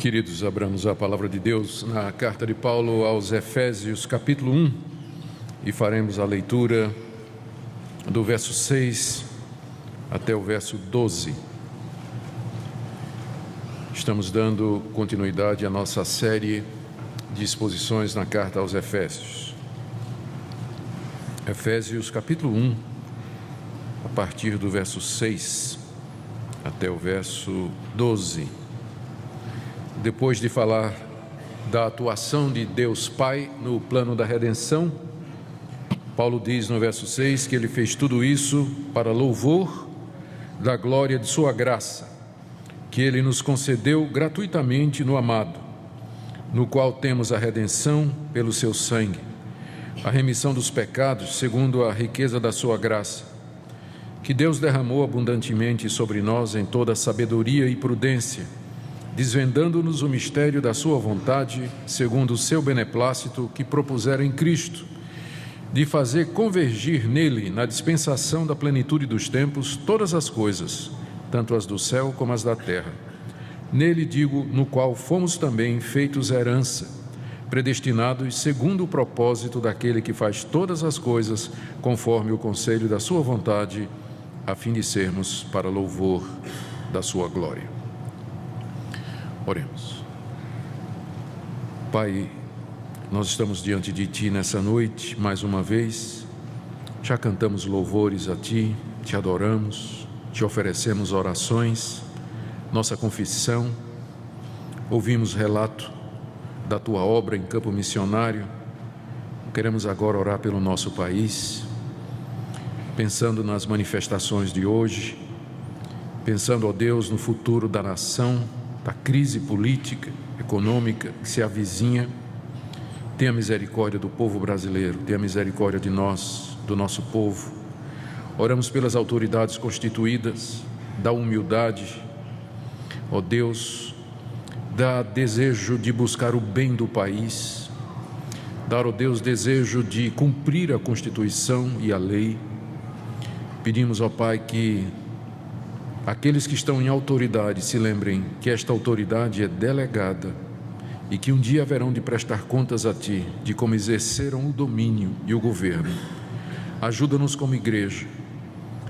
Queridos, abramos a palavra de Deus na carta de Paulo aos Efésios, capítulo 1, e faremos a leitura do verso 6 até o verso 12. Estamos dando continuidade à nossa série de exposições na carta aos Efésios. Efésios, capítulo 1, a partir do verso 6 até o verso 12. Depois de falar da atuação de Deus Pai no plano da redenção, Paulo diz no verso 6 que ele fez tudo isso para louvor da glória de sua graça, que ele nos concedeu gratuitamente no amado, no qual temos a redenção pelo seu sangue, a remissão dos pecados segundo a riqueza da sua graça, que Deus derramou abundantemente sobre nós em toda sabedoria e prudência, desvendando-nos o mistério da sua vontade, segundo o seu beneplácito que propusera em Cristo, de fazer convergir nele, na dispensação da plenitude dos tempos, todas as coisas, tanto as do céu como as da terra. Nele, digo, no qual fomos também feitos herança, predestinados segundo o propósito daquele que faz todas as coisas, conforme o conselho da sua vontade, a fim de sermos para louvor da sua glória. Oremos. Pai, nós estamos diante de Ti nessa noite, mais uma vez. Já cantamos louvores a Ti, Te adoramos, Te oferecemos orações, nossa confissão, ouvimos relato da Tua obra em campo missionário. Queremos agora orar pelo nosso país, pensando nas manifestações de hoje, pensando, ó Deus, no futuro da nação, da crise política, econômica que se avizinha. Tenha misericórdia do povo brasileiro, tenha misericórdia de nós, do nosso povo. Oramos pelas autoridades constituídas, da humildade, ó Deus, dá desejo de buscar o bem do país, dar, ó Deus, desejo de cumprir a Constituição e a lei. Pedimos, ó Pai, que aqueles que estão em autoridade se lembrem que esta autoridade é delegada e que um dia haverão de prestar contas a Ti de como exerceram o domínio e o governo. Ajuda-nos como igreja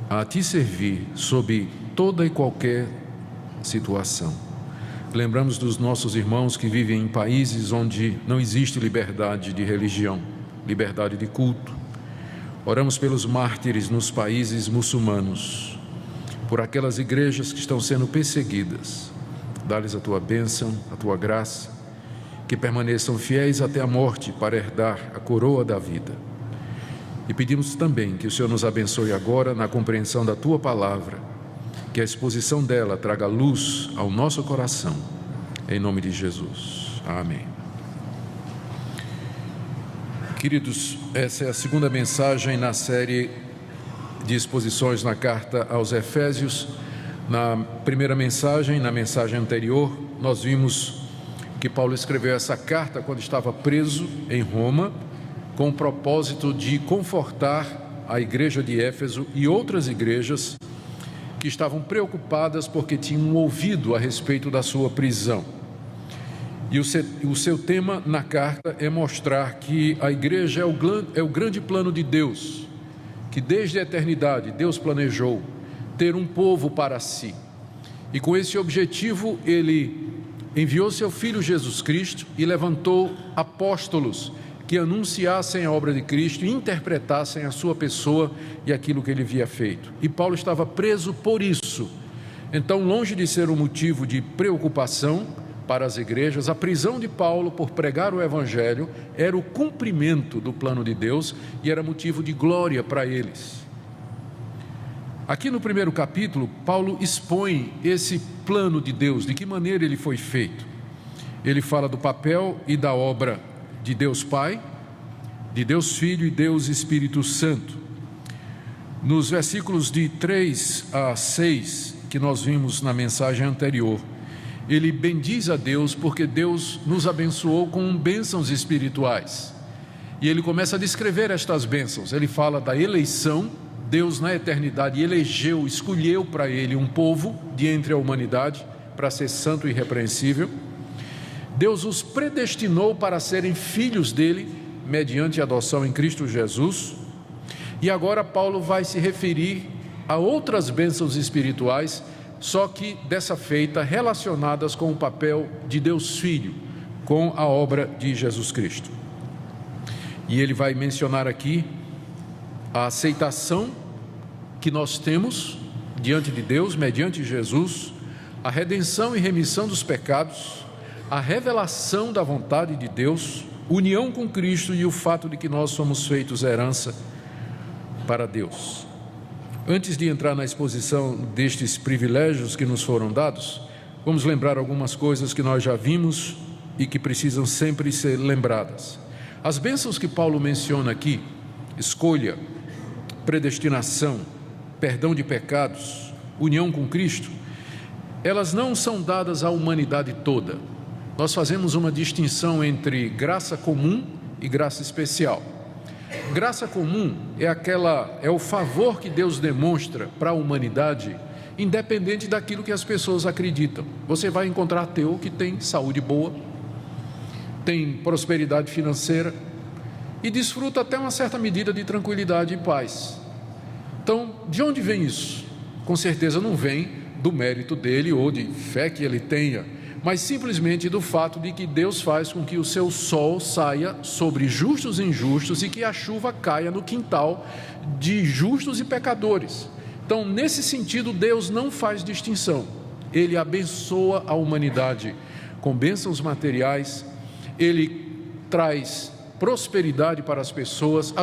a Ti servir sob toda e qualquer situação. Lembramos dos nossos irmãos que vivem em países onde não existe liberdade de religião, liberdade de culto. Oramos pelos mártires nos países muçulmanos, por aquelas igrejas que estão sendo perseguidas. Dá-lhes a Tua bênção, a Tua graça, que permaneçam fiéis até a morte para herdar a coroa da vida. E pedimos também que o Senhor nos abençoe agora na compreensão da Tua palavra, que a exposição dela traga luz ao nosso coração, em nome de Jesus. Amém. Queridos, essa é a segunda mensagem na série de exposições na carta aos Efésios. Na primeira mensagem, na mensagem anterior, nós vimos que Paulo escreveu essa carta quando estava preso em Roma, com o propósito de confortar a igreja de Éfeso e outras igrejas que estavam preocupadas porque tinham ouvido a respeito da sua prisão. E o seu tema na carta é mostrar que a igreja é o grande plano de Deus, que desde a eternidade Deus planejou ter um povo para si. E com esse objetivo Ele enviou seu Filho Jesus Cristo e levantou apóstolos que anunciassem a obra de Cristo e interpretassem a sua pessoa e aquilo que Ele havia feito. E Paulo estava preso por isso. Então, longe de ser um motivo de preocupação para as igrejas, a prisão de Paulo por pregar o Evangelho era o cumprimento do plano de Deus e era motivo de glória para eles. Aqui no primeiro capítulo, Paulo expõe esse plano de Deus, de que maneira ele foi feito. Ele fala do papel e da obra de Deus Pai, de Deus Filho e Deus Espírito Santo. Nos versículos de 3 a 6, que nós vimos na mensagem anterior, ele bendiz a Deus porque Deus nos abençoou com bênçãos espirituais. E ele começa a descrever estas bênçãos. Ele fala da eleição. Deus na eternidade elegeu, escolheu para ele um povo de entre a humanidade para ser santo e irrepreensível. Deus os predestinou para serem filhos dele, mediante a adoção em Cristo Jesus. E agora Paulo vai se referir a outras bênçãos espirituais, só que dessa feita relacionadas com o papel de Deus Filho, com a obra de Jesus Cristo. E ele vai mencionar aqui a aceitação que nós temos diante de Deus, mediante Jesus, a redenção e remissão dos pecados, a revelação da vontade de Deus, união com Cristo e o fato de que nós somos feitos herança para Deus. Antes de entrar na exposição destes privilégios que nos foram dados, vamos lembrar algumas coisas que nós já vimos e que precisam sempre ser lembradas. As bênçãos que Paulo menciona aqui, escolha, predestinação, perdão de pecados, união com Cristo, elas não são dadas à humanidade toda. Nós fazemos uma distinção entre graça comum e graça especial. Graça comum é o favor que Deus demonstra para a humanidade, independente daquilo que as pessoas acreditam. Você vai encontrar ateu que tem saúde boa, tem prosperidade financeira e desfruta até uma certa medida de tranquilidade e paz. Então, de onde vem isso? Com certeza não vem do mérito dele ou de fé que ele tenha, mas simplesmente do fato de que Deus faz com que o seu sol saia sobre justos e injustos e que a chuva caia no quintal de justos e pecadores. Então, nesse sentido, Deus não faz distinção. Ele abençoa a humanidade com bênçãos materiais, ele traz prosperidade para as pessoas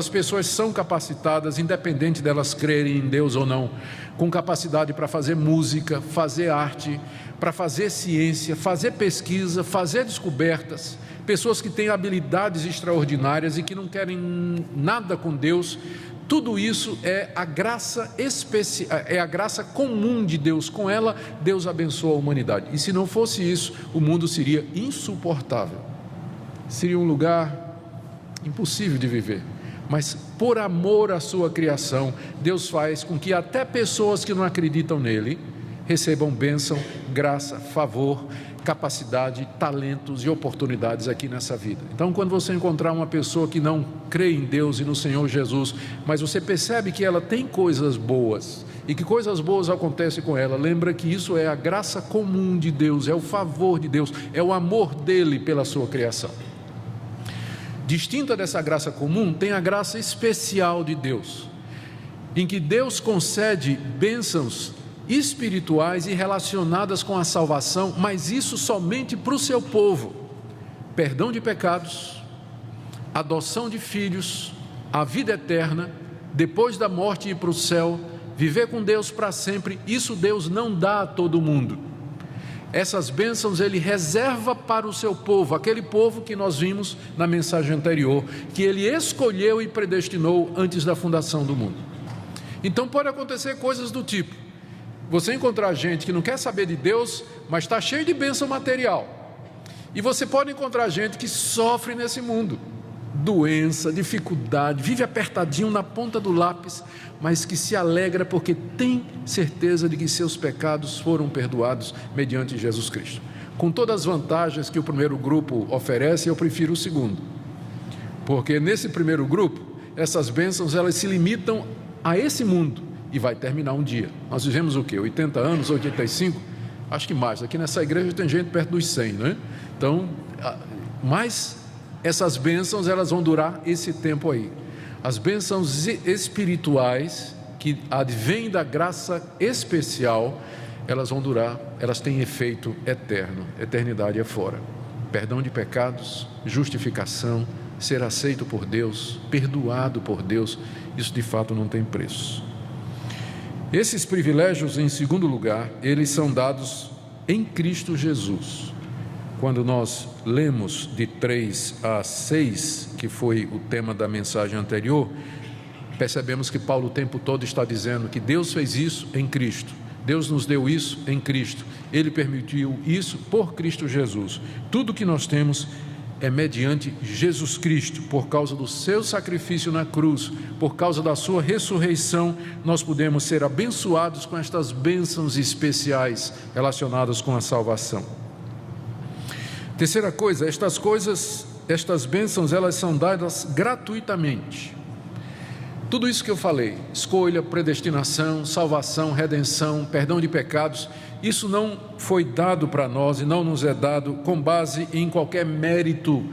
são capacitadas, independente delas crerem em Deus ou não, com capacidade para fazer música, fazer arte, para fazer ciência, fazer pesquisa, fazer descobertas, pessoas que têm habilidades extraordinárias e que não querem nada com Deus. Tudo isso é a graça especial, é a graça comum de Deus. Com ela, Deus abençoa a humanidade. E se não fosse isso, o mundo seria insuportável. Seria um lugar impossível de viver. Mas por amor à sua criação, Deus faz com que até pessoas que não acreditam nele recebam bênção, graça, favor, capacidade, talentos e oportunidades aqui nessa vida. Então, quando você encontrar uma pessoa que não crê em Deus e no Senhor Jesus, mas você percebe que ela tem coisas boas e que coisas boas acontecem com ela, lembra que isso é a graça comum de Deus, é o favor de Deus, é o amor dele pela sua criação. Distinta dessa graça comum, tem a graça especial de Deus, em que Deus concede bênçãos espirituais e relacionadas com a salvação, mas isso somente para o seu povo. Perdão de pecados, adoção de filhos, a vida eterna, depois da morte ir para o céu, viver com Deus para sempre. Isso Deus não dá a todo mundo. Essas bênçãos ele reserva para o seu povo, aquele povo que nós vimos na mensagem anterior, que ele escolheu e predestinou antes da fundação do mundo. Então pode acontecer coisas do tipo: você encontrar gente que não quer saber de Deus, mas está cheio de bênção material. E você pode encontrar gente que sofre nesse mundo, doença, dificuldade, vive apertadinho na ponta do lápis, mas que se alegra porque tem certeza de que seus pecados foram perdoados mediante Jesus Cristo. Com todas as vantagens que o primeiro grupo oferece, eu prefiro o segundo, porque nesse primeiro grupo, essas bênçãos elas se limitam a esse mundo e vai terminar um dia. Nós vivemos o quê? 80 anos, 85? Acho que mais. Aqui nessa igreja tem gente perto dos 100, né? Então, mas essas bênçãos elas vão durar esse tempo aí. As bênçãos espirituais que advêm da graça especial, elas vão durar, elas têm efeito eterno. Eternidade é fora. Perdão de pecados, justificação, ser aceito por Deus, perdoado por Deus, isso de fato não tem preço. Esses privilégios, em segundo lugar, eles são dados em Cristo Jesus. Quando nós lemos de 3 a 6, que foi o tema da mensagem anterior, percebemos que Paulo o tempo todo está dizendo que Deus fez isso em Cristo, Deus nos deu isso em Cristo, Ele permitiu isso por Cristo Jesus. Tudo que nós temos é mediante Jesus Cristo, por causa do seu sacrifício na cruz, por causa da sua ressurreição, nós podemos ser abençoados com estas bênçãos especiais relacionadas com a salvação. Terceira coisa, estas bênçãos, elas são dadas gratuitamente. Tudo isso que eu falei, escolha, predestinação, salvação, redenção, perdão de pecados, isso não foi dado para nós e não nos é dado com base em qualquer mérito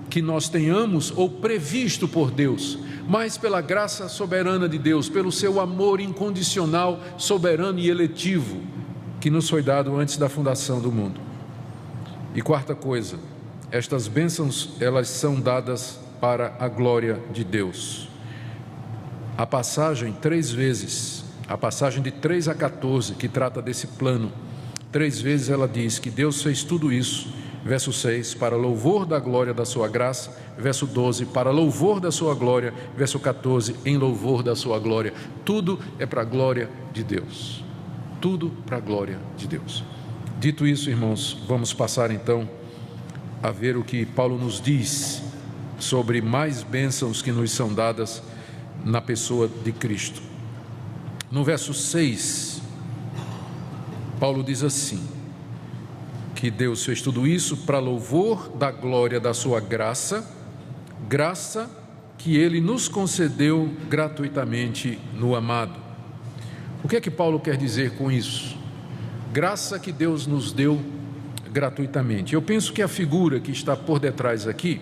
que nós tenhamos ou previsto por Deus, mas pela graça soberana de Deus, pelo seu amor incondicional, soberano e eletivo, que nos foi dado antes da fundação do mundo. E quarta coisa, estas bênçãos, elas são dadas para a glória de Deus. A passagem 3 vezes, a passagem de 3 a 14, que trata desse plano, 3 vezes ela diz que Deus fez tudo isso. Verso 6, para louvor da glória da sua graça. Verso 12, para louvor da sua glória. Verso 14, em louvor da sua glória. Tudo é para a glória de Deus. Tudo para a glória de Deus. Dito isso, irmãos, vamos passar então a ver o que Paulo nos diz sobre mais bênçãos que nos são dadas na pessoa de Cristo. No verso 6, Paulo diz assim, que Deus fez tudo isso para louvor da glória da sua graça, graça que Ele nos concedeu gratuitamente no amado. O que é que Paulo quer dizer com isso? Graça que Deus nos deu gratuitamente. Eu penso que a figura que está por detrás aqui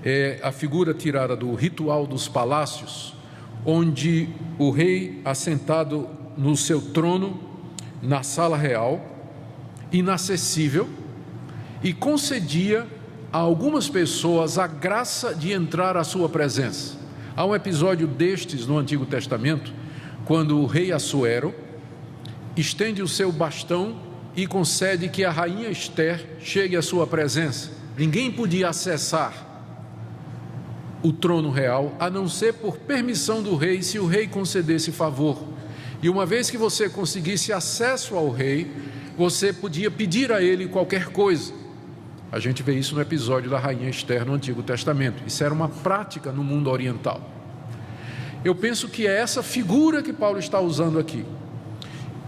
é a figura tirada do ritual dos palácios, onde o rei, assentado no seu trono, na sala real, inacessível, e concedia a algumas pessoas a graça de entrar à sua presença. Há um episódio destes no Antigo Testamento, quando o rei Assuero estende o seu bastão e concede que a rainha Ester chegue à sua presença. Ninguém podia acessar o trono real, a não ser por permissão do rei, se o rei concedesse favor. E uma vez que você conseguisse acesso ao rei, você podia pedir a ele qualquer coisa. A gente vê isso no episódio da rainha Ester no Antigo Testamento. Isso era uma prática no mundo oriental. Eu penso que é essa figura que Paulo está usando aqui.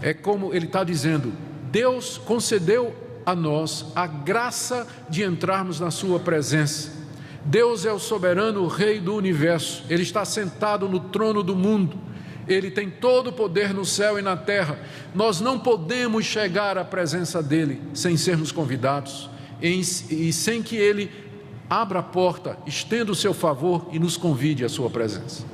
É como ele está dizendo, Deus concedeu a nós a graça de entrarmos na sua presença. Deus é o soberano Rei do universo. Ele está sentado no trono do mundo. Ele tem todo o poder no céu e na terra. Nós não podemos chegar à presença dele sem sermos convidados e sem que ele abra a porta, estenda o seu favor e nos convide à sua presença.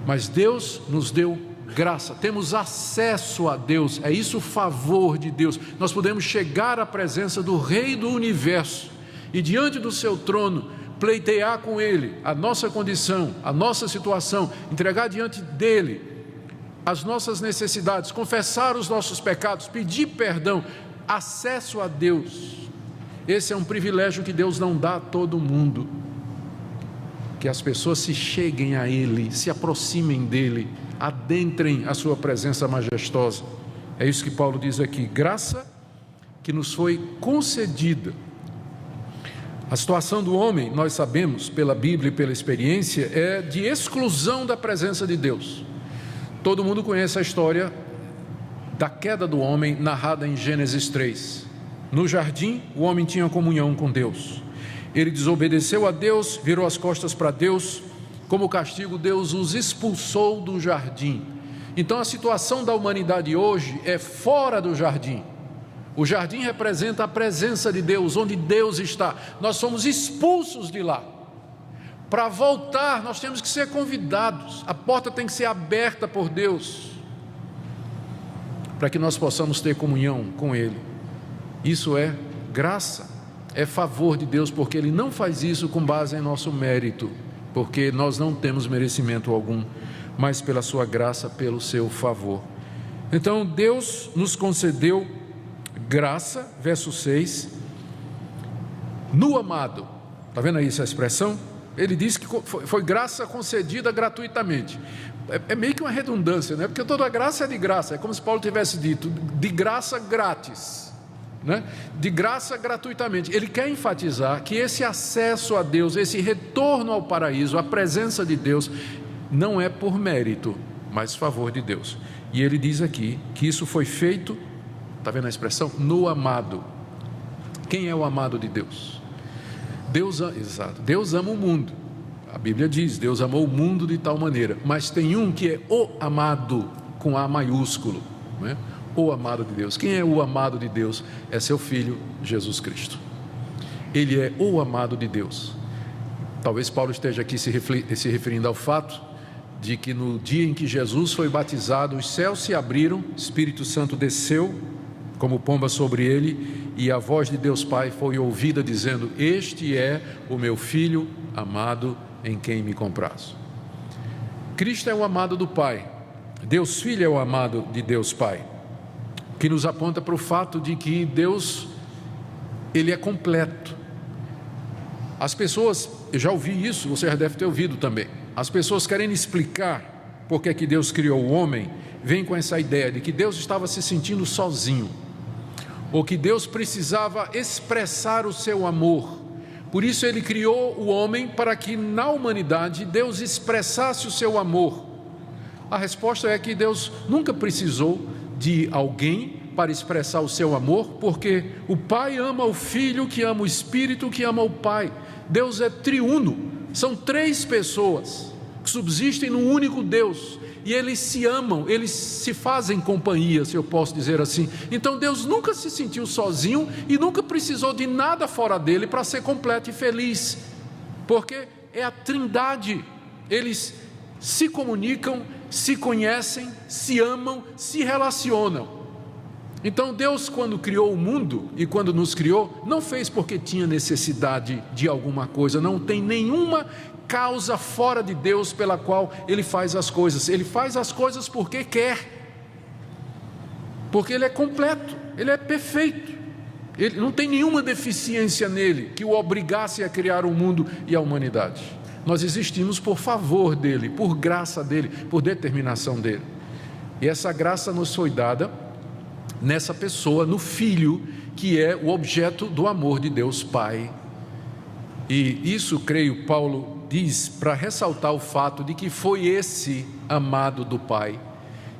Mas Deus nos deu graça, temos acesso a Deus, é isso o favor de Deus. Nós podemos chegar à presença do Rei do universo e diante do seu trono pleitear com Ele a nossa condição, a nossa situação, entregar diante dEle as nossas necessidades, confessar os nossos pecados, pedir perdão, acesso a Deus. Esse é um privilégio que Deus não dá a todo mundo, que as pessoas se cheguem a Ele, se aproximem dEle, adentrem a sua presença majestosa. É isso que Paulo diz aqui, graça que nos foi concedida. A situação do homem, nós sabemos pela Bíblia e pela experiência, é de exclusão da presença de Deus. Todo mundo conhece a história da queda do homem narrada em Gênesis 3. No jardim, o homem tinha comunhão com Deus. Ele desobedeceu a Deus, virou as costas para Deus. Como castigo, Deus os expulsou do jardim. Então a situação da humanidade hoje é fora do jardim. O jardim representa a presença de Deus, onde Deus está. Nós somos expulsos de lá. Para voltar, nós temos que ser convidados. A porta tem que ser aberta por Deus, para que nós possamos ter comunhão com Ele. Isso é graça, é favor de Deus, porque Ele não faz isso com base em nosso mérito, porque nós não temos merecimento algum, mas pela sua graça, pelo seu favor. Então Deus nos concedeu graça, verso 6, no amado. Está vendo aí essa expressão? Ele diz que foi graça concedida gratuitamente. É meio que uma redundância, né? Porque toda graça é de graça. É como se Paulo tivesse dito, de graça grátis, né? De graça gratuitamente. Ele quer enfatizar que esse acesso a Deus, esse retorno ao paraíso, a presença de Deus, não é por mérito, mas favor de Deus. E ele diz aqui que isso foi feito, está vendo a expressão? No amado. Quem é o amado de Deus? Deus ama o mundo. A Bíblia diz, Deus amou o mundo de tal maneira, mas tem um que é o amado, com A maiúsculo, não é? O amado de Deus. Quem é o amado de Deus? É seu Filho, Jesus Cristo. Ele é o amado de Deus. Talvez Paulo esteja aqui se referindo ao fato de que no dia em que Jesus foi batizado, os céus se abriram, o Espírito Santo desceu como pomba sobre ele, e a voz de Deus Pai foi ouvida dizendo: este é o meu Filho amado, em quem me comprazo. Cristo é o amado do Pai, Deus Filho é o amado de Deus Pai, que nos aponta para o fato de que Deus, Ele é completo. As pessoas, eu já ouvi isso, você já deve ter ouvido também, as pessoas querendo explicar por que Deus criou o homem, vêm com essa ideia de que Deus estava se sentindo sozinho, ou que Deus precisava expressar o seu amor, por isso Ele criou o homem para que na humanidade Deus expressasse o seu amor. A resposta é que Deus nunca precisou de alguém para expressar o seu amor, porque o Pai ama o Filho, que ama o Espírito, que ama o Pai. Deus é triuno, são três pessoas que subsistem num único Deus, e eles se amam, eles se fazem companhia, se eu posso dizer assim. Então Deus nunca se sentiu sozinho e nunca precisou de nada fora dele para ser completo e feliz, porque é a Trindade, eles se comunicam, se conhecem, se amam, se relacionam. Então Deus, quando criou o mundo e quando nos criou, não fez porque tinha necessidade de alguma coisa, não tem nenhuma causa fora de Deus pela qual Ele faz as coisas. Ele faz as coisas porque quer, porque Ele é completo, Ele é perfeito, Ele não tem nenhuma deficiência nele que o obrigasse a criar o mundo e a humanidade. Nós existimos por favor dele, por graça dele, por determinação dele, e essa graça nos foi dada nessa pessoa, no Filho, que é o objeto do amor de Deus Pai. E isso, creio, Paulo diz para ressaltar o fato de que foi esse amado do Pai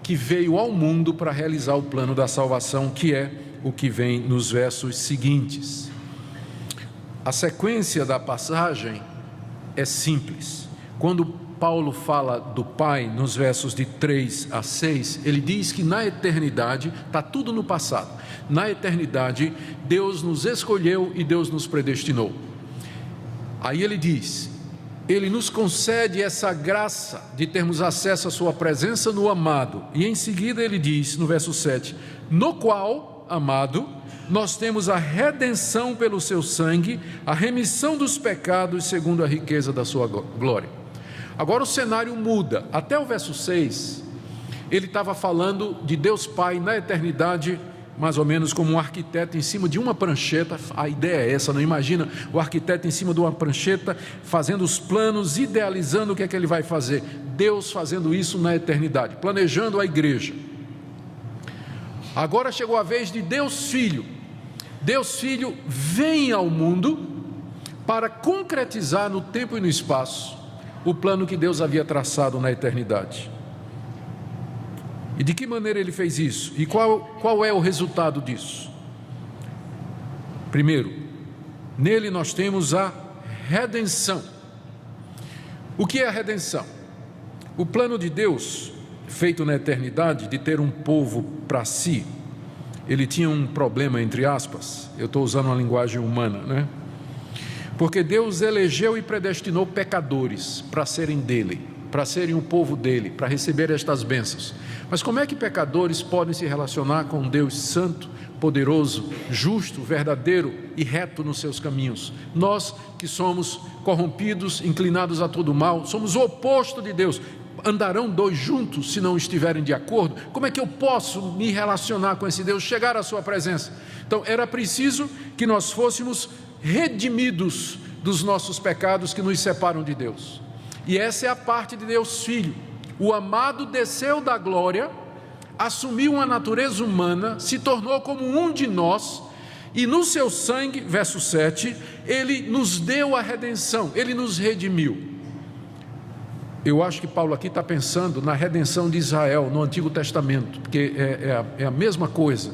que veio ao mundo para realizar o plano da salvação, que é o que vem nos versos seguintes. A sequência da passagem é simples. Quando Paulo fala do Pai, nos versos de 3 a 6, ele diz que na eternidade, está tudo no passado, na eternidade Deus nos escolheu e Deus nos predestinou. Aí ele diz, Ele nos concede essa graça de termos acesso à sua presença no amado, e em seguida ele diz no verso 7, no qual, amado, nós temos a redenção pelo seu sangue, a remissão dos pecados segundo a riqueza da sua glória. Agora o cenário muda. Até o verso 6 ele estava falando de Deus Pai na eternidade, mais ou menos como um arquiteto em cima de uma prancheta. A ideia é essa, não imagina o arquiteto em cima de uma prancheta, fazendo os planos, idealizando o que é que ele vai fazer. Deus fazendo isso na eternidade, planejando a igreja. Agora chegou a vez de Deus Filho. Deus Filho vem ao mundo para concretizar no tempo e no espaço o plano que Deus havia traçado na eternidade. E de que maneira ele fez isso? E qual é o resultado disso? Primeiro, nele nós temos a redenção. O que é a redenção? O plano de Deus, feito na eternidade, de ter um povo para si, ele tinha um problema, entre aspas, eu estou usando uma linguagem humana, né? Porque Deus elegeu e predestinou pecadores para serem dele, para serem o povo dele, para receber estas bênçãos. Mas como é que pecadores podem se relacionar com um Deus santo, poderoso, justo, verdadeiro e reto nos seus caminhos? Nós que somos corrompidos, inclinados a todo mal, somos o oposto de Deus. Andarão dois juntos se não estiverem de acordo? Como é que eu posso me relacionar com esse Deus, chegar à sua presença? Então era preciso que nós fôssemos redimidos dos nossos pecados que nos separam de Deus. E essa é a parte de Deus Filho. O amado desceu da glória, assumiu uma natureza humana, se tornou como um de nós, e no seu sangue, verso 7, ele nos deu a redenção, ele nos redimiu. Eu acho que Paulo aqui está pensando na redenção de Israel no Antigo Testamento, porque é a mesma coisa.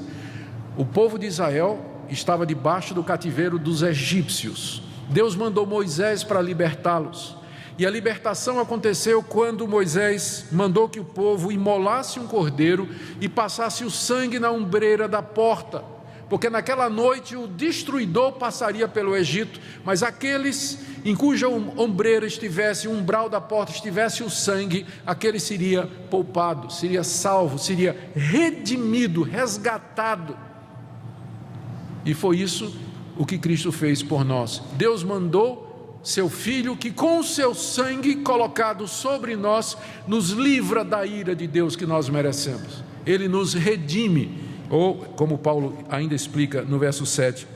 O povo de Israel estava debaixo do cativeiro dos egípcios. Deus mandou Moisés para libertá-los. E a libertação aconteceu quando Moisés mandou que o povo imolasse um cordeiro e passasse o sangue na ombreira da porta, porque naquela noite o destruidor passaria pelo Egito, mas aqueles em cuja ombreira estivesse, o umbral da porta estivesse o sangue, aquele seria poupado, seria salvo, seria redimido, resgatado. E foi isso o que Cristo fez por nós. Deus mandou seu Filho, que com o seu sangue colocado sobre nós, nos livra da ira de Deus que nós merecemos. Ele nos redime, ou como Paulo ainda explica no verso 7,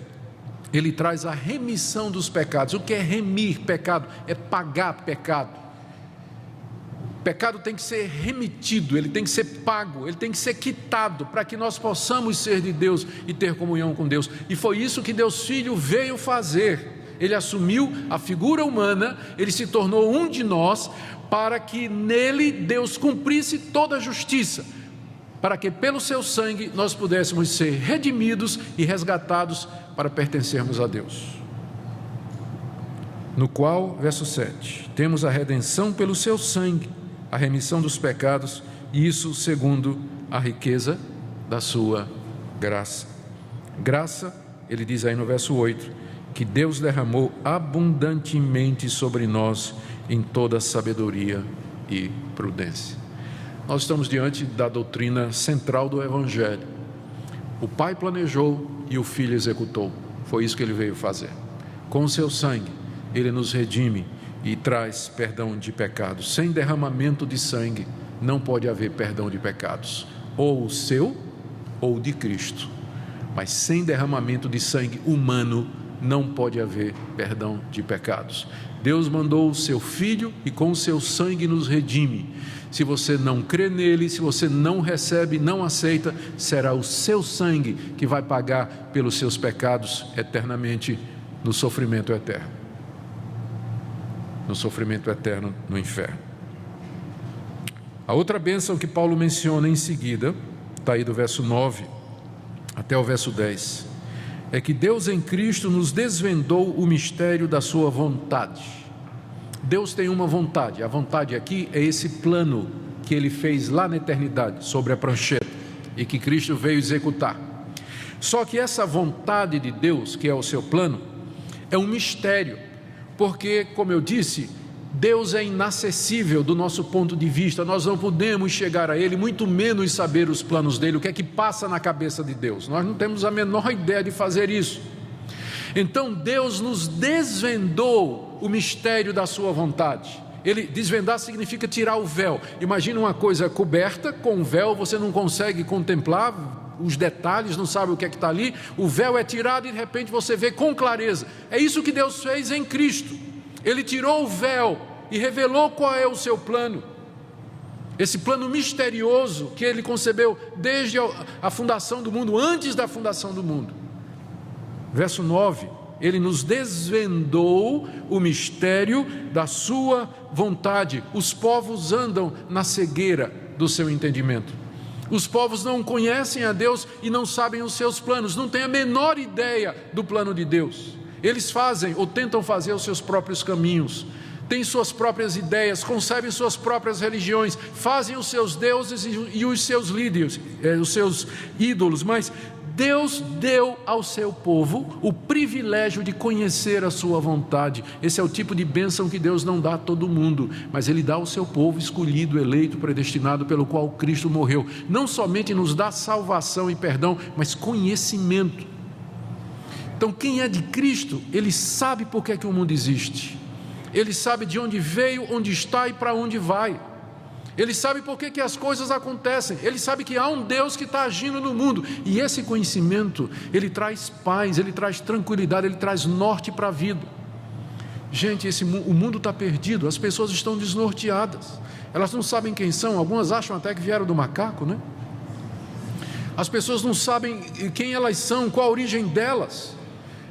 ele traz a remissão dos pecados. O que é remir pecado? É pagar pecado. Pecado tem que ser remitido, ele tem que ser pago, ele tem que ser quitado, para que nós possamos ser de Deus e ter comunhão com Deus. E foi isso que Deus Filho veio fazer. Ele assumiu a figura humana, ele se tornou um de nós, para que nele Deus cumprisse toda a justiça, para que pelo seu sangue nós pudéssemos ser redimidos e resgatados para pertencermos a Deus. No qual, verso 7, temos a redenção pelo seu sangue, a remissão dos pecados, e isso segundo a riqueza da sua graça. Graça, ele diz aí no verso 8, que Deus derramou abundantemente sobre nós em toda sabedoria e prudência. Nós estamos diante da doutrina central do Evangelho. O Pai planejou e o Filho executou. Foi isso que ele veio fazer. Com o seu sangue, ele nos redime e traz perdão de pecados. Sem derramamento de sangue, não pode haver perdão de pecados, ou o seu ou de Cristo. Mas sem derramamento de sangue humano, não pode haver perdão de pecados. Deus mandou o seu Filho e com o seu sangue nos redime. Se você não crê nele, se você não recebe, não aceita, será o seu sangue que vai pagar pelos seus pecados eternamente no sofrimento eterno. No sofrimento eterno no inferno. A outra bênção que Paulo menciona em seguida, está aí do verso 9 até o verso 10, é que Deus em Cristo nos desvendou o mistério da sua vontade. Deus tem uma vontade, a vontade aqui é esse plano que Ele fez lá na eternidade, sobre a prancheta, e que Cristo veio executar. Só que essa vontade de Deus, que é o seu plano, é um mistério, porque, como eu disse, Deus é inacessível do nosso ponto de vista, nós não podemos chegar a Ele, muito menos saber os planos dEle, o que é que passa na cabeça de Deus, nós não temos a menor ideia de fazer isso. Então Deus nos desvendou o mistério da sua vontade. Desvendar significa tirar o véu. Imagina uma coisa coberta com um véu, você não consegue contemplar os detalhes, não sabe o que é que está ali, o véu é tirado e de repente você vê com clareza. É isso que Deus fez em Cristo. Ele tirou o véu e revelou qual é o seu plano. Esse plano misterioso que Ele concebeu desde a fundação do mundo, antes da fundação do mundo. Verso 9, Ele nos desvendou o mistério da sua vontade. Os povos andam na cegueira do seu entendimento. Os povos não conhecem a Deus e não sabem os seus planos, não têm a menor ideia do plano de Deus. Eles fazem ou tentam fazer os seus próprios caminhos, têm suas próprias ideias, concebem suas próprias religiões, fazem os seus deuses e os seus líderes, os seus ídolos, mas Deus deu ao seu povo o privilégio de conhecer a sua vontade. Esse é o tipo de bênção que Deus não dá a todo mundo, mas Ele dá ao seu povo escolhido, eleito, predestinado, pelo qual Cristo morreu. Não somente nos dá salvação e perdão, mas conhecimento. Então quem é de Cristo, ele sabe por que é que o mundo existe. Ele sabe de onde veio, onde está e para onde vai. Ele sabe por que as coisas acontecem. Ele sabe que há um Deus que está agindo no mundo. E esse conhecimento, ele traz paz, ele traz tranquilidade, ele traz norte para a vida. Gente, o mundo está perdido, as pessoas estão desnorteadas. Elas não sabem quem são, algumas acham até que vieram do macaco, né? As pessoas não sabem quem elas são, qual a origem delas.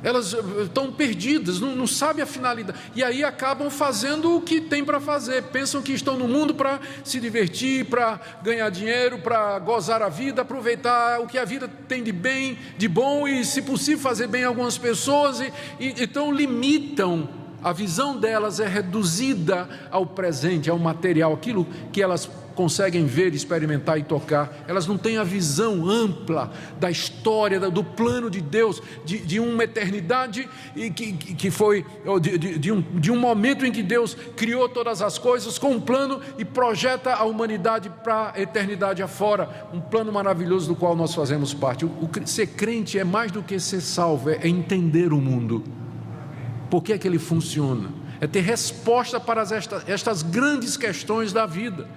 elas estão perdidas, não sabem a finalidade, e aí acabam fazendo o que tem para fazer, pensam que estão no mundo para se divertir, para ganhar dinheiro, para gozar a vida, aproveitar o que a vida tem de bem, de bom, e se possível fazer bem a algumas pessoas, então limitam, a visão delas é reduzida ao presente, ao material, aquilo que elas conseguem ver, experimentar e tocar. Elas não têm a visão ampla da história, do plano de Deus, de uma eternidade que foi de um momento em que Deus criou todas as coisas com um plano e projeta a humanidade para a eternidade afora, um plano maravilhoso do qual nós fazemos parte. Ser crente é mais do que ser salvo, é entender o mundo, por que é que ele funciona, é ter resposta para estas grandes questões da vida.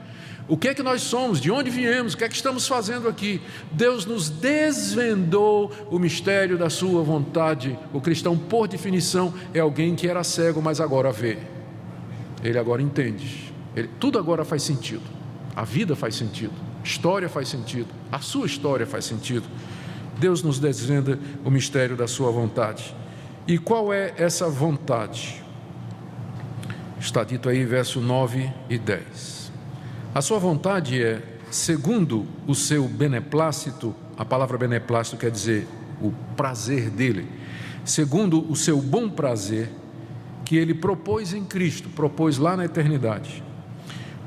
O que é que nós somos? De onde viemos? O que é que estamos fazendo aqui? Deus nos desvendou o mistério da sua vontade. O cristão, por definição, é alguém que era cego, mas agora vê. Ele agora entende. Tudo agora faz sentido. A vida faz sentido. A história faz sentido. A sua história faz sentido. Deus nos desvenda o mistério da sua vontade. E qual é essa vontade? Está dito aí, verso 9 e 10. A sua vontade é, segundo o seu beneplácito, a palavra beneplácito quer dizer o prazer dele, segundo o seu bom prazer, que ele propôs em Cristo, propôs lá na eternidade.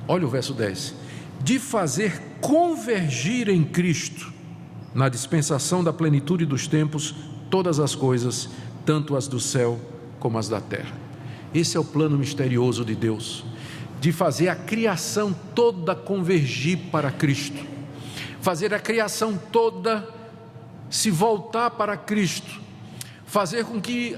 Olha o verso 10, de fazer convergir em Cristo, na dispensação da plenitude dos tempos, todas as coisas, tanto as do céu como as da terra. Esse é o plano misterioso de Deus, de fazer a criação toda convergir para Cristo, fazer a criação toda se voltar para Cristo, fazer com que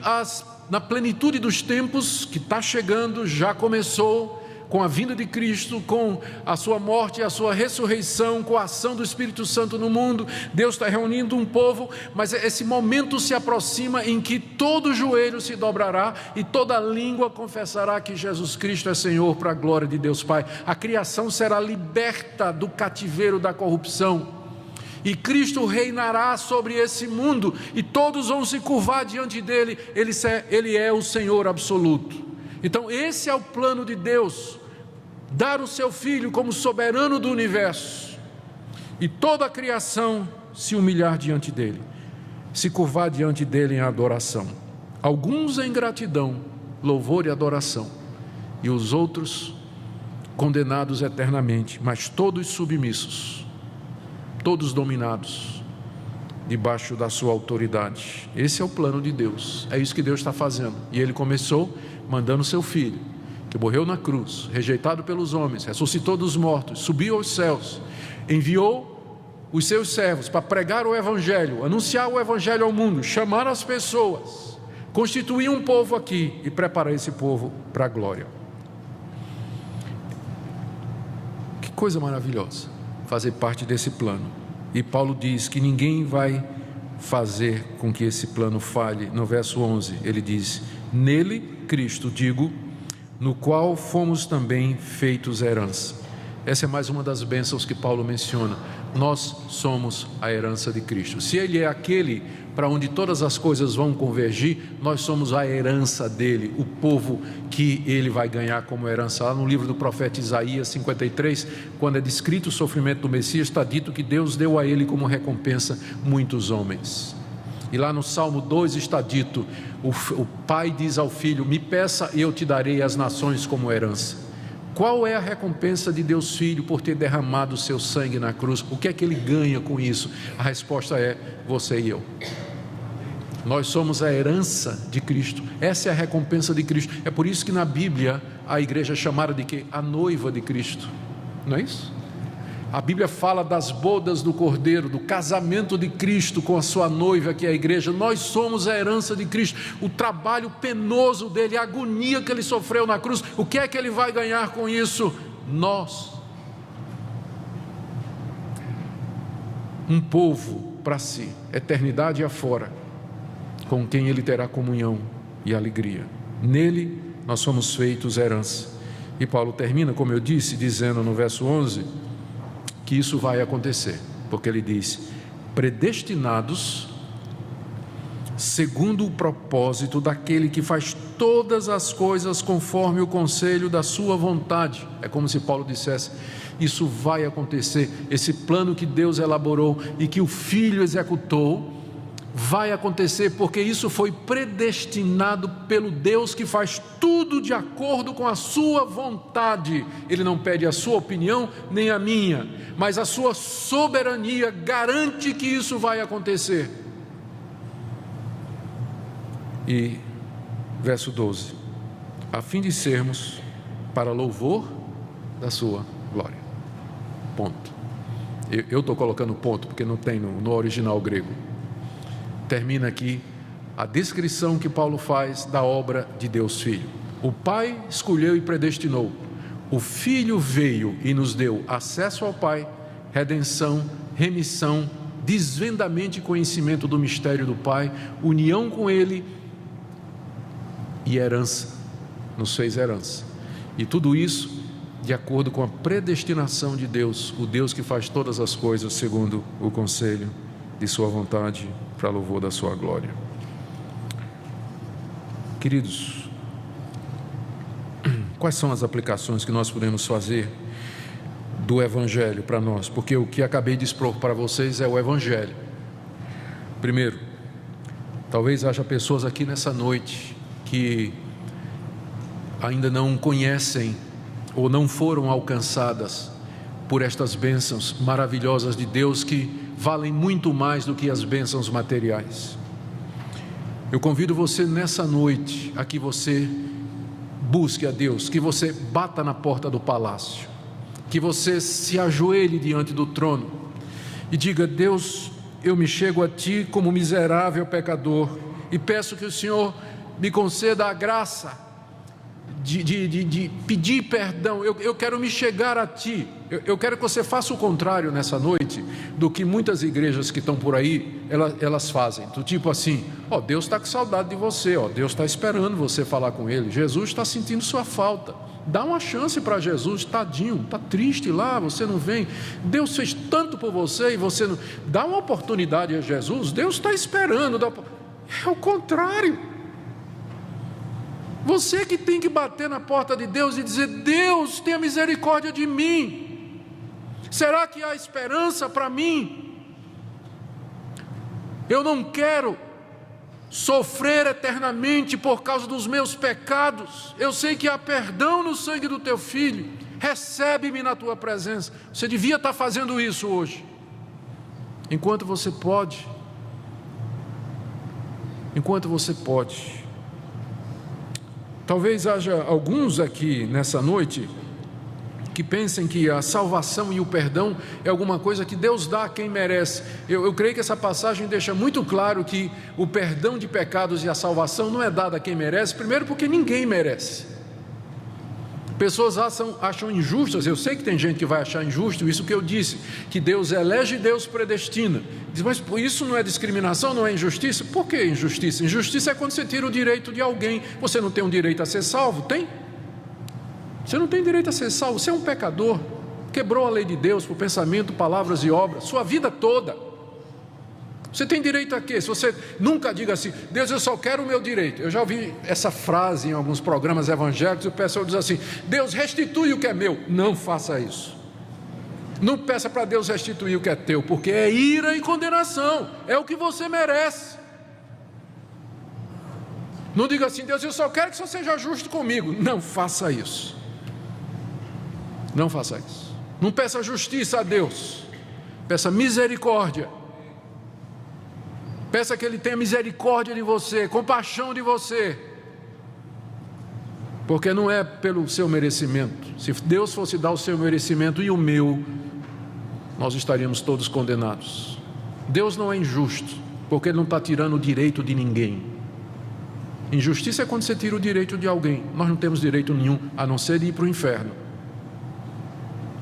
na plenitude dos tempos, que está chegando, já começou, com a vinda de Cristo, com a sua morte e a sua ressurreição, com a ação do Espírito Santo no mundo, Deus está reunindo um povo, mas esse momento se aproxima em que todo joelho se dobrará e toda língua confessará que Jesus Cristo é Senhor, para a glória de Deus Pai. A criação será liberta do cativeiro da corrupção e Cristo reinará sobre esse mundo e todos vão se curvar diante dele. Ele é o Senhor absoluto. Então esse é o plano de Deus, dar o seu Filho como soberano do universo, e toda a criação se humilhar diante dele, se curvar diante dele em adoração, alguns em gratidão, louvor e adoração, e os outros condenados eternamente, mas todos submissos, todos dominados, debaixo da sua autoridade. Esse é o plano de Deus, é isso que Deus está fazendo, e ele começou mandando o seu Filho, que morreu na cruz, rejeitado pelos homens, ressuscitou dos mortos, subiu aos céus, enviou os seus servos para pregar o Evangelho, anunciar o Evangelho ao mundo, chamar as pessoas, constituir um povo aqui e preparar esse povo para a glória. Que coisa maravilhosa fazer parte desse plano. E Paulo diz que ninguém vai fazer com que esse plano falhe. No verso 11 ele diz: nele, Cristo, digo, no qual fomos também feitos herança. Essa é mais uma das bênçãos que Paulo menciona. Nós somos a herança de Cristo. Se Ele é aquele para onde todas as coisas vão convergir, nós somos a herança dele, o povo que Ele vai ganhar como herança. Lá no livro do profeta Isaías 53, quando é descrito o sofrimento do Messias, está dito que Deus deu a Ele como recompensa muitos homens. E lá no Salmo 2 está dito, o pai diz ao filho: me peça e eu te darei as nações como herança. Qual é a recompensa de Deus Filho por ter derramado o seu sangue na cruz? O que é que ele ganha com isso? A resposta é: você e eu. Nós somos a herança de Cristo, essa é a recompensa de Cristo. É por isso que na Bíblia a igreja é chamada de quê? A noiva de Cristo, não é isso? A Bíblia fala das bodas do Cordeiro, do casamento de Cristo com a sua noiva, que é a igreja. Nós somos a herança de Cristo. O trabalho penoso dele, a agonia que ele sofreu na cruz, o que é que ele vai ganhar com isso? Nós. Um povo para si, eternidade afora, com quem ele terá comunhão e alegria. Nele nós somos feitos herança. E Paulo termina, como eu disse, dizendo no verso 11, que isso vai acontecer, porque ele diz: predestinados segundo o propósito daquele que faz todas as coisas conforme o conselho da sua vontade. É como se Paulo dissesse: isso vai acontecer, esse plano que Deus elaborou e que o Filho executou, vai acontecer porque isso foi predestinado pelo Deus que faz tudo de acordo com a sua vontade. Ele não pede a sua opinião nem a minha, mas a sua soberania garante que isso vai acontecer. E verso 12: a fim de sermos para louvor da sua glória. Ponto. Eu estou colocando ponto porque não tem no original grego. Termina aqui a descrição que Paulo faz da obra de Deus Filho. O Pai escolheu e predestinou, o Filho veio e nos deu acesso ao Pai, redenção, remissão, desvendamento e conhecimento do mistério do Pai, união com Ele e herança, nos fez herança. E tudo isso de acordo com a predestinação de Deus, o Deus que faz todas as coisas segundo o conselho de sua vontade, para louvor da sua glória. Queridos, quais são as aplicações que nós podemos fazer do Evangelho para nós? Porque o que acabei de expor para vocês é o Evangelho. Primeiro, talvez haja pessoas aqui nessa noite que ainda não conhecem ou não foram alcançadas por estas bênçãos maravilhosas de Deus, que valem muito mais do que as bênçãos materiais. Eu convido você nessa noite a que você busque a Deus, que você bata na porta do palácio, que você se ajoelhe diante do trono e diga: Deus, eu me chego a Ti como miserável pecador e peço que o Senhor me conceda a graça de pedir perdão. Eu quero me chegar a Ti. Eu quero que você faça o contrário nessa noite do que muitas igrejas que estão por aí, elas fazem, do tipo assim: Deus está com saudade de você, Deus está esperando você falar com Ele, Jesus está sentindo sua falta, dá uma chance para Jesus, tadinho, está triste lá, você não vem, Deus fez tanto por você e você não, dá uma oportunidade a Jesus, Deus está esperando. É o contrário. Você que tem que bater na porta de Deus e dizer: Deus, tenha misericórdia de mim. Será que há esperança para mim? Eu não quero sofrer eternamente por causa dos meus pecados. Eu sei que há perdão no sangue do Teu Filho. Recebe-me na Tua presença. Você devia estar fazendo isso hoje, enquanto você pode. Enquanto você pode. Talvez haja alguns aqui nessa noite que pensem que a salvação e o perdão é alguma coisa que Deus dá a quem merece. Eu creio que essa passagem deixa muito claro que o perdão de pecados e a salvação não é dada a quem merece. Primeiro porque ninguém merece. Pessoas acham injustas. Eu sei que tem gente que vai achar injusto isso que eu disse, que Deus elege e Deus predestina. Diz: mas isso não é discriminação, não é injustiça? Por que injustiça? Injustiça é quando você tira o direito de alguém. Você não tem um direito a ser salvo? Tem? Você não tem direito a ser salvo. Você é um pecador, quebrou a lei de Deus por pensamento, palavras e obras, sua vida toda. Você tem direito a quê? Se você nunca diga assim: Deus, eu só quero o meu direito. Eu já ouvi essa frase em alguns programas evangélicos, o pessoal diz assim: Deus, restitui o que é meu. Não faça isso. Não peça para Deus restituir o que é teu, porque é ira e condenação, é o que você merece. Não diga assim: Deus, eu só quero que o Senhor seja justo comigo. Não faça isso. Não faça isso. Não peça justiça a Deus, peça misericórdia. Peça que Ele tenha misericórdia de você, compaixão de você, porque não é pelo seu merecimento. Se Deus fosse dar o seu merecimento e o meu, nós estaríamos todos condenados. Deus não é injusto, porque Ele não está tirando o direito de ninguém. Injustiça é quando você tira o direito de alguém. Nós não temos direito nenhum, a não ser de ir para o inferno.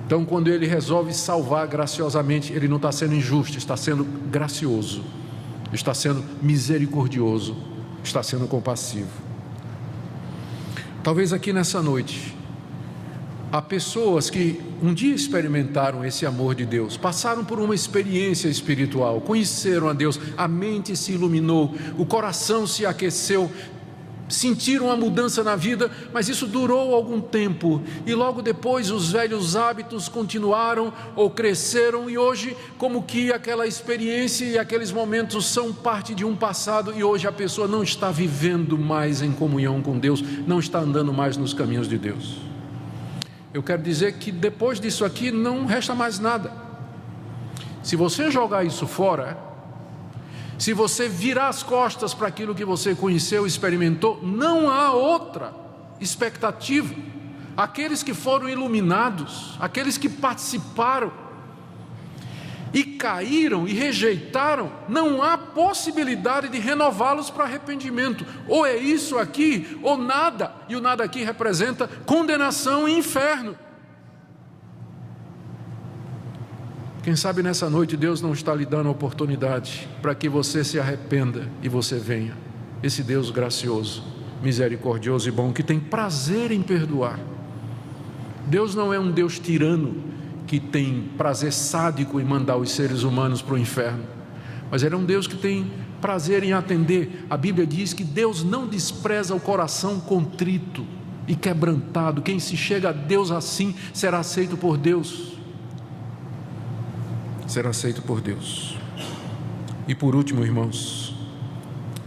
Então, quando Ele resolve salvar graciosamente, Ele não está sendo injusto, está sendo gracioso, está sendo misericordioso, está sendo compassivo. Talvez aqui nessa noite Há pessoas que um dia experimentaram esse amor de Deus, passaram por uma experiência espiritual, conheceram a Deus, a mente se iluminou, o coração se aqueceu, sentiram uma mudança na vida, mas isso durou algum tempo, e logo depois os velhos hábitos continuaram ou cresceram, e hoje como que aquela experiência e aqueles momentos são parte de um passado, e hoje a pessoa não está vivendo mais em comunhão com Deus, não está andando mais nos caminhos de Deus. Eu quero dizer que depois disso aqui não resta mais nada. Se você jogar isso fora, se você virar as costas para aquilo que você conheceu, experimentou, não há outra expectativa. Aqueles que foram iluminados, aqueles que participaram e caíram e rejeitaram, não há possibilidade de renová-los para arrependimento. Ou é isso aqui, ou nada, e o nada aqui representa condenação e inferno. Quem sabe nessa noite Deus não está lhe dando a oportunidade para que você se arrependa e você venha. Esse Deus gracioso, misericordioso e bom, que tem prazer em perdoar. Deus não é um Deus tirano, que tem prazer sádico em mandar os seres humanos para o inferno, mas Ele é um Deus que tem prazer em atender. A Bíblia diz que Deus não despreza o coração contrito e quebrantado. Quem se chega a Deus assim será aceito por Deus. Será aceito por Deus. E por último, irmãos,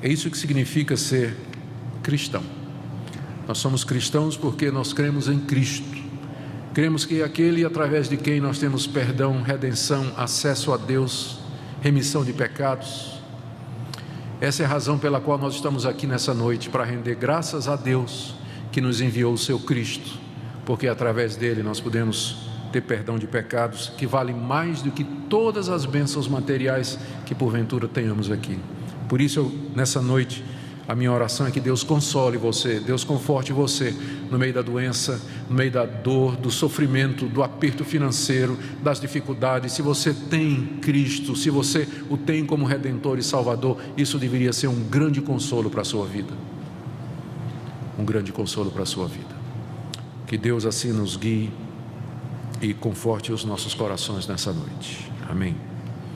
é isso que significa ser cristão. Nós somos cristãos porque nós cremos em Cristo. Cremos que aquele através de quem nós temos perdão, redenção, acesso a Deus, remissão de pecados. Essa é a razão pela qual nós estamos aqui nessa noite, para render graças a Deus que nos enviou o seu Cristo, porque através dele nós podemos ter perdão de pecados, que vale mais do que todas as bênçãos materiais que porventura tenhamos aqui. Por isso, nessa noite, a minha oração é que Deus console você, Deus conforte você no meio da doença, no meio da dor, do sofrimento, do aperto financeiro, das dificuldades. Se você tem Cristo, se você o tem como Redentor e Salvador, isso deveria ser um grande consolo para a sua vida. Um grande consolo para a sua vida. Que Deus assim nos guie e conforte os nossos corações nessa noite. Amém.